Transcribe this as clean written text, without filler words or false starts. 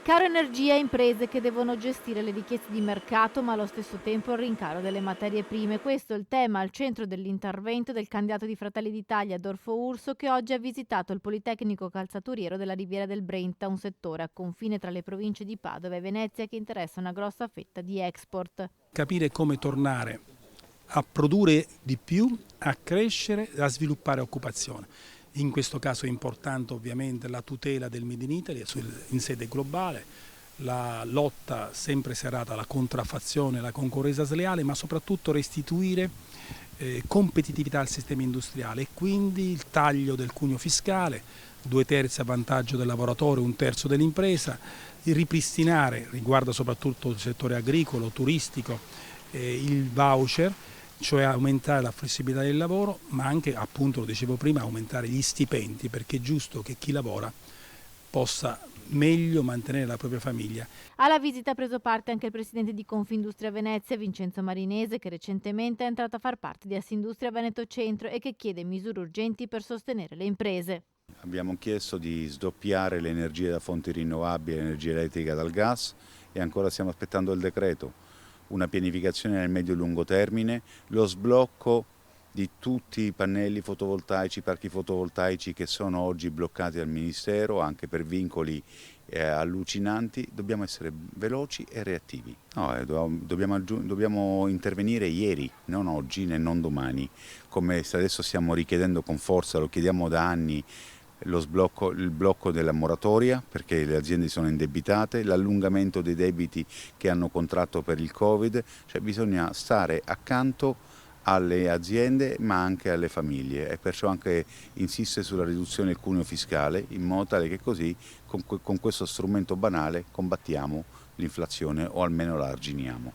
Caro energia, imprese che devono gestire le richieste di mercato ma allo stesso tempo il rincaro delle materie prime. Questo è il tema al centro dell'intervento del candidato di Fratelli d'Italia Adolfo Urso, che oggi ha visitato il Politecnico Calzaturiero della Riviera del Brenta, un settore a confine tra le province di Padova e Venezia che interessa una grossa fetta di export. Capire come tornare a produrre di più, a crescere, a sviluppare occupazione. In questo caso è importante ovviamente la tutela del Made in Italy in sede globale, la lotta sempre serrata alla contraffazione e alla concorrenza sleale, ma soprattutto restituire competitività al sistema industriale e quindi il taglio del cuneo fiscale, 2/3 a vantaggio del lavoratore, 1/3 dell'impresa, il ripristinare, riguarda soprattutto il settore agricolo, turistico, il voucher, cioè aumentare la flessibilità del lavoro, ma anche, appunto, lo dicevo prima, aumentare gli stipendi, perché è giusto che chi lavora possa meglio mantenere la propria famiglia. Alla visita ha preso parte anche il presidente di Confindustria Venezia, Vincenzo Marinese, che recentemente è entrato a far parte di Assindustria Veneto Centro e che chiede misure urgenti per sostenere le imprese. Abbiamo chiesto di sdoppiare l'energia da fonti rinnovabili, l'energia elettrica dal gas e ancora stiamo aspettando il decreto, una pianificazione nel medio-lungo termine, lo sblocco di tutti i pannelli fotovoltaici, parchi fotovoltaici che sono oggi bloccati dal Ministero anche per vincoli allucinanti. Dobbiamo essere veloci e reattivi. No, dobbiamo intervenire ieri, non oggi né non domani, come adesso stiamo richiedendo con forza, lo chiediamo da anni. Il blocco della moratoria perché le aziende sono indebitate, l'allungamento dei debiti che hanno contratto per il Covid, cioè bisogna stare accanto alle aziende ma anche alle famiglie e perciò anche insiste sulla riduzione del cuneo fiscale in modo tale che così con questo strumento banale combattiamo l'inflazione o almeno la arginiamo.